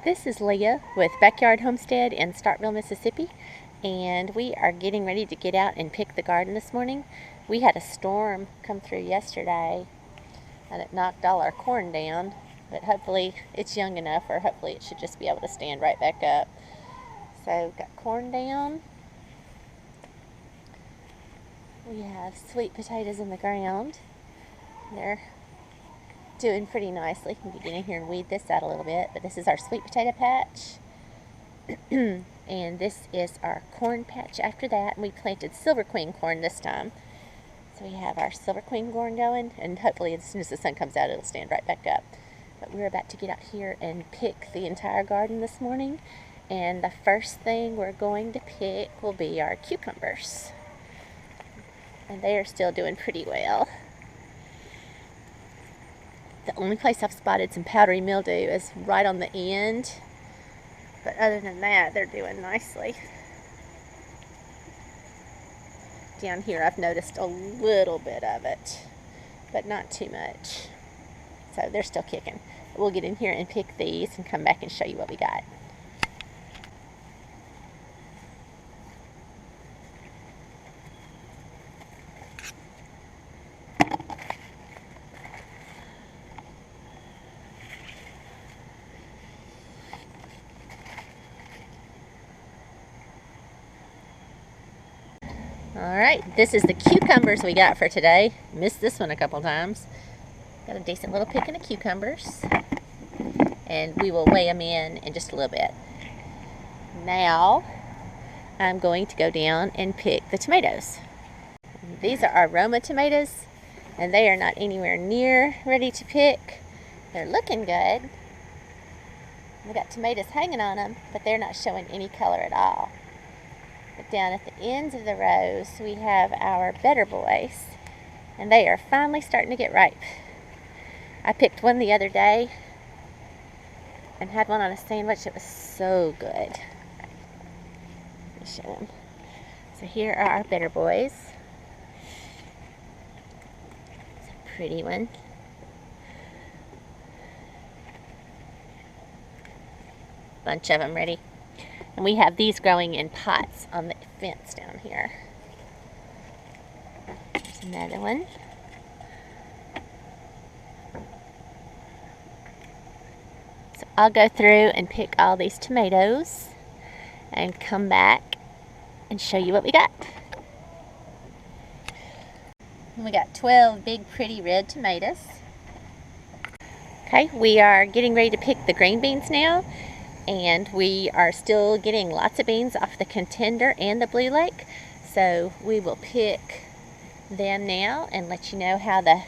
This is Leah with Backyard Homestead in Starkville, Mississippi, and we are getting ready to get out and pick the garden this morning. We had a storm come through yesterday and it knocked all our corn down, but hopefully it's young enough, or hopefully it should just be able to stand right back up. So we've got corn down. We have sweet potatoes in the ground. They're doing pretty nicely. We can get in here and weed this out a little bit, but this is our sweet potato patch. And this is our corn patch after that, and we planted silver queen corn this time. So we have our silver queen corn going, and hopefully as soon as the sun comes out it'll stand right back up. But we're about to get out here and pick the entire garden this morning, and the first thing we're going to pick will be our cucumbers. And they are still doing pretty well. The only place I've spotted some powdery mildew is right on the end. But other than that, they're doing nicely. Down here I've noticed a little bit of it, but not too much. So they're still kicking. We'll get in here and pick these and come back and show you what we got. Alright, this is the cucumbers we got for today. Missed this one a couple times. Got a decent little picking of cucumbers. And we will weigh them in just a little bit. Now, I'm going to go down and pick the tomatoes. These are our Roma tomatoes, and they are not anywhere near ready to pick. They're looking good. We got tomatoes hanging on them, but they're not showing any color at all. But down at the ends of the rows, we have our better boys, and they are finally starting to get ripe. I picked one the other day and had one on a sandwich. It was so good. Let me show them. So here are our better boys. It's a pretty one. Bunch of them ready. And we have these growing in pots on the fence down here. There's another one. So I'll go through and pick all these tomatoes and come back and show you what we got. And we got 12 big pretty red tomatoes. Okay, we are getting ready to pick the green beans now. And we are still getting lots of beans off the Contender and the Blue Lake. So we will pick them now and let you know how the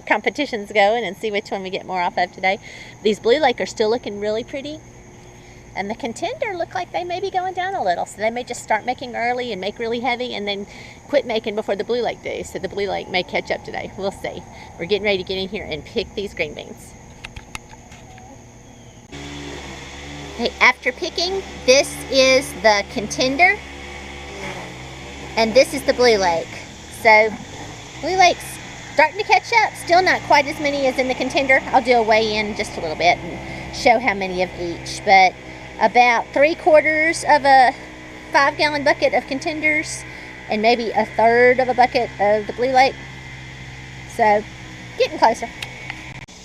competition's going and see which one we get more off of today. These Blue Lake are still looking really pretty. And the Contender look like they may be going down a little. So they may just start making early and make really heavy and then quit making before the Blue Lake do. So the Blue Lake may catch up today. We'll see. We're getting ready to get in here and pick these green beans. Okay, after picking, this is the Contender, and this is the Blue Lake. So, Blue Lake's starting to catch up. Still not quite as many as in the Contender. I'll do a weigh-in just a little bit and show how many of each. But about 3/4 of a 5-gallon bucket of Contenders, and maybe 1/3 of a bucket of the Blue Lake. So, getting closer.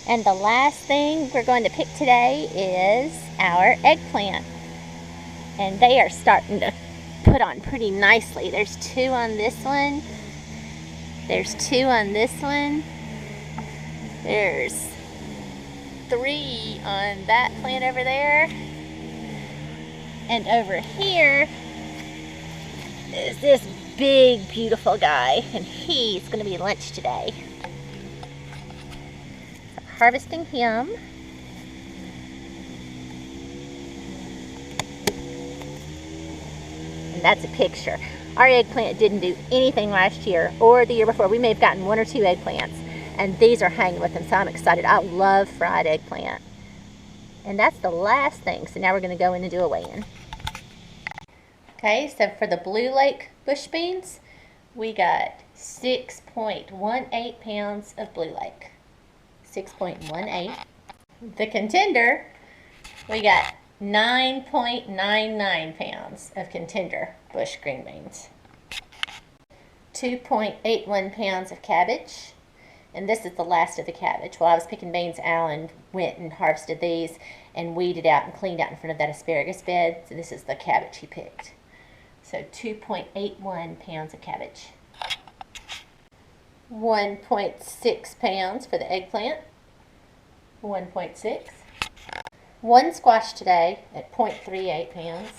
And the last thing we're going to pick today is our eggplant. And they are starting to put on pretty nicely. There's 2 on this one. There's 2 on this one. There's 3 on that plant over there. And over here is this big, beautiful guy. And he's going to be lunch today. Harvesting him. And that's a picture. Our eggplant didn't do anything last year or the year before. We may have gotten 1 or 2 eggplants, and these are hanging with them, so I'm excited. I love fried eggplant. And that's the last thing. So now we're going to go in and do a weigh-in. Okay, so for the Blue Lake bush beans, we got 6.18 pounds of Blue Lake. 6.18. The Contender, we got 9.99 pounds of contender bush green beans, 2.81 pounds of cabbage, and this is the last of the cabbage. While I was picking beans, Alan went and harvested these and weeded out and cleaned out in front of that asparagus bed. So this is the cabbage he picked. So 2.81 pounds of cabbage. 1.6 pounds for the eggplant. 1.6. One squash today at 0.38 pounds.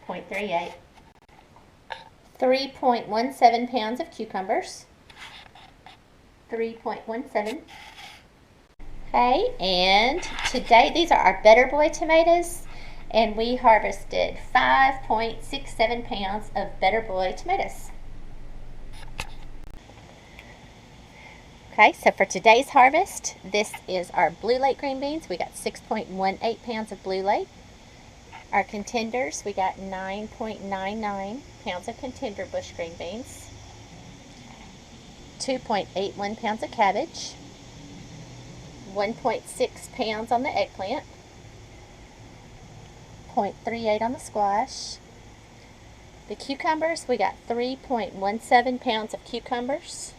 0.38. 3.17 pounds of cucumbers. 3.17. Okay, and today these are our Better Boy tomatoes, and we harvested 5.67 pounds of Better Boy tomatoes. Okay, so for today's harvest, this is our Blue Lake green beans. We got 6.18 pounds of Blue Lake. Our contenders, we got 9.99 pounds of contender bush green beans. 2.81 pounds of cabbage. 1.6 pounds on the eggplant. 0.38 on the squash. The cucumbers, we got 3.17 pounds of cucumbers.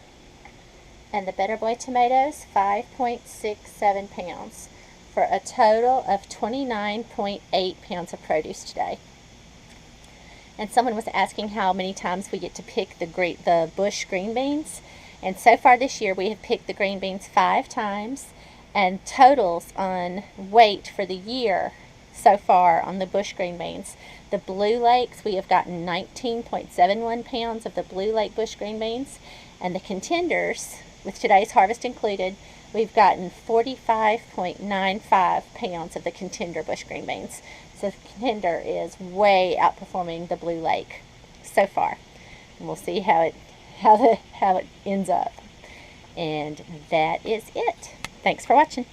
And the Better Boy tomatoes, 5.67 pounds, for a total of 29.8 pounds of produce today. And someone was asking how many times we get to pick the bush green beans. And so far this year we have picked the green beans 5 times, and totals on weight for the year so far on the bush green beans. The Blue Lakes, we have gotten 19.71 pounds of the Blue Lake bush green beans, and the contenders, with today's harvest included, we've gotten 45.95 pounds of the contender bush green beans. So the contender is way outperforming the Blue Lake so far. And we'll see how it ends up. And that is it. Thanks for watching.